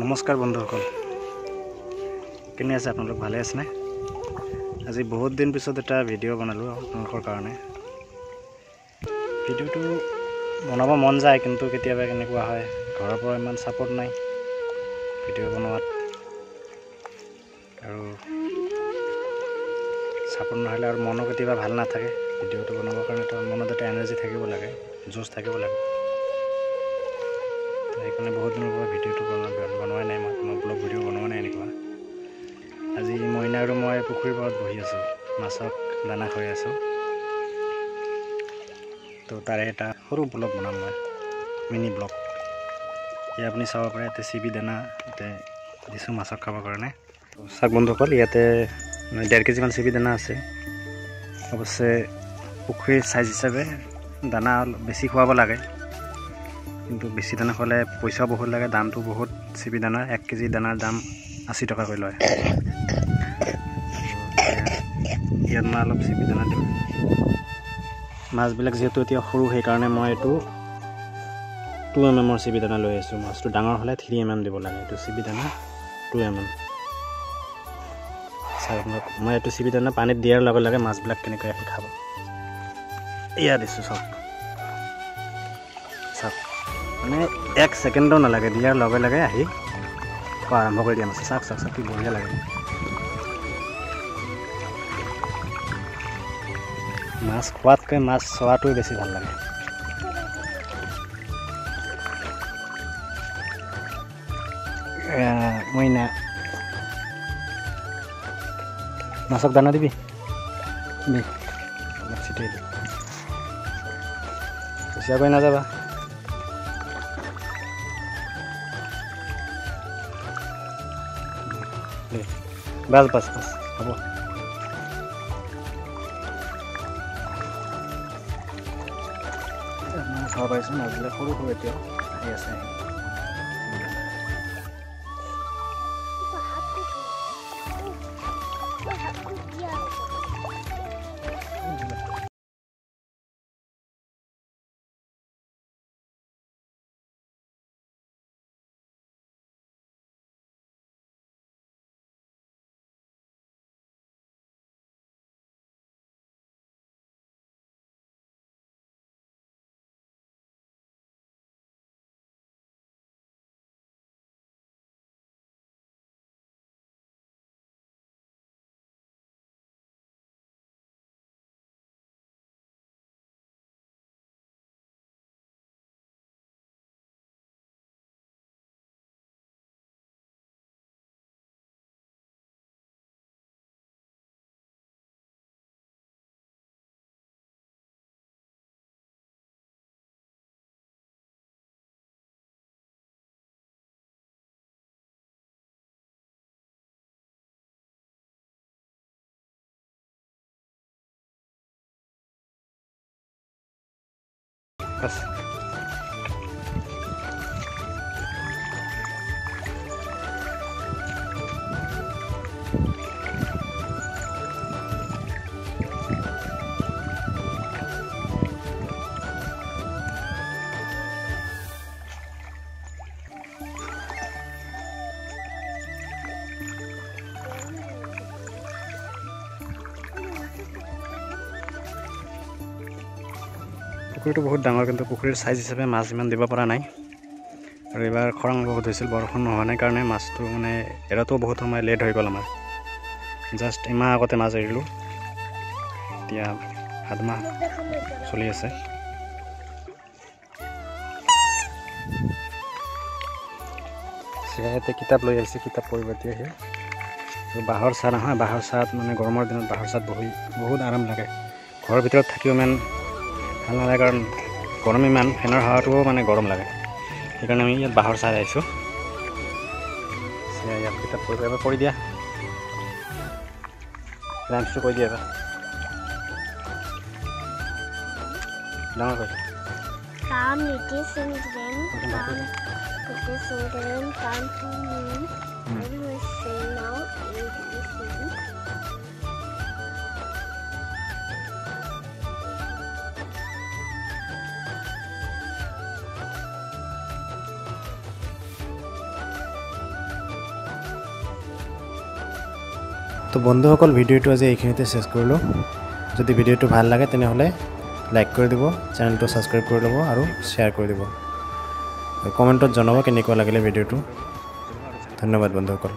নমস্কাৰ বন্ধুসকল, কেনে আছে আপোনালোক? ভালে আছেনে? আজি বহুত দিন পিছত এটা ভিডিঅ' বনালোঁ আপোনালোকৰ কাৰণে। ভিডিঅ'টো বনাব মন যায়, কিন্তু কেতিয়াবা কেনেকুৱা হয়, ঘৰৰ পৰা ইমান ছাপোৰ্ট নাই ভিডিঅ' বনোৱাত, আৰু ছাপোৰ্ট নহ'লে আৰু মনো কেতিয়াবা ভাল নাথাকে। ভিডিঅ'টো বনাবৰ কাৰণে এটা মনত এটা এনাৰ্জি থাকিব লাগে, জোচ থাকিব লাগে। সেইকাৰণে বহুত দিনৰ পৰা ভিডিঅ'টো বনোৱাই নাই, মই ব্লগ ভিডিঅ' বনোৱা নাই এনেকুৱা। আজি মইনা আৰু মই পুখুৰীৰ পাৰত বহি আছোঁ, মাছক দানা খুৱাই আছোঁ। তো তাৰে এটা সৰু ব্লগ বনাম মই, মিনি ব্লগ। ইয়াত আপুনি চাব পাৰে, ইয়াতে চিবি দানা ইয়াতে দিছোঁ মাছক খাবৰ কাৰণে। চাওক বন্ধুসকল, ইয়াতে 1.5 কেজিমান চিবি দানা আছে। অৱশ্যে পুখুৰীৰ চাইজ হিচাপে দানা অলপ বেছি খুৱাব লাগে, কিন্তু বেছি দানা খোৱালে পইচাও বহুত লাগে, দামটো বহুত। চিবি দানা 1 কেজি দানাৰ দাম 80 টকাকৈ লয়। ইয়াত মই অলপ চিবি দানা দিওঁ। মাছবিলাক যিহেতু এতিয়া সৰু, সেইকাৰণে মই এইটো 2 mm চিবি দানা লৈ আছোঁ। মাছটো ডাঙৰ হ'লে 3 mm দিব লাগে। এইটো চিবি দানা 2 mm। মই এইটো চিবি দানা পানীত দিয়াৰ লগে লগে মাছবিলাক কেনেকৈ আহি খাব, এয়া দিছোঁ। চাওক মানে 1 ছেকেণ্ডো নালাগে, দিয়াৰ লগে লগে আহি খোৱা আৰম্ভ কৰি দিয়া মাছ। চাওক কি বঢ়িয়া লাগে। মাছ খোৱাতকৈ মাছ চোৱাটোৱে বেছি ভাল লাগে। মইনা, মাছক দানা দিবি, অলপ ছিটিয়াই দিবি, কুচিয়াকৈ নাযাবা। বাছ হ'ব। চাব পাৰিছোঁ মাছবিলাক সৰু এতিয়াও আহি আছে। বাছ পুখুৰীটো বহুত ডাঙৰ, কিন্তু পুখুৰীৰ চাইজ হিচাপে মাছ ইমান দিব পৰা নাই। আৰু এইবাৰ খৰাং বহুত হৈছিল, বৰষুণ নোহোৱা নাই কাৰণে মাছটো মানে এৰাটো বহুত সময় লেট হৈ গ'ল আমাৰ। জাষ্ট এমাহ আগতে মাছ এৰিলোঁ, এতিয়া 7 মাহ চলি আছে। ইয়াতে কিতাপ লৈ আহিছে, কিতাপ পঢ়িব এতিয়া আহি। বাঁহৰ চাহ নহয়, বাঁহৰ চাহত মানে গৰমৰ দিনত বাঁহৰ চাহত বহি বহুত আৰাম লাগে। ঘৰৰ ভিতৰত থাকিও ইমান ভাল নালাগে, কাৰণ গৰম ইমান, ফেনৰ হাৱাটোও মানে গৰম লাগে। সেইকাৰণে আমি ইয়াত বাঁহৰ চাহ আহিছোঁ। ইয়াত কিতাপ পঢ়িব এবাৰ কৰি দিয়া, ৰাইমছটো কৈ দিয়া এবাৰ ডাঙৰ কৈ। Come, little children, come, little children, come to me. I will sing now, ABC. তো বন্ধুসকল ভিডিঅ'টো আজি এইখিনিতে শেষ কৰিলোঁ যদি ভিডিঅ'টো ভাল লাগে তেনেহ'লে লাইক কৰি দিব চেনেলটো সাবস্ক্ৰাইব কৰি ল'ব আৰু শ্বেয়াৰ কৰি দিব কমেণ্টত জনাব কেনেকুৱা লাগিলে ভিডিঅ'টো ধন্যবাদ বন্ধুসকল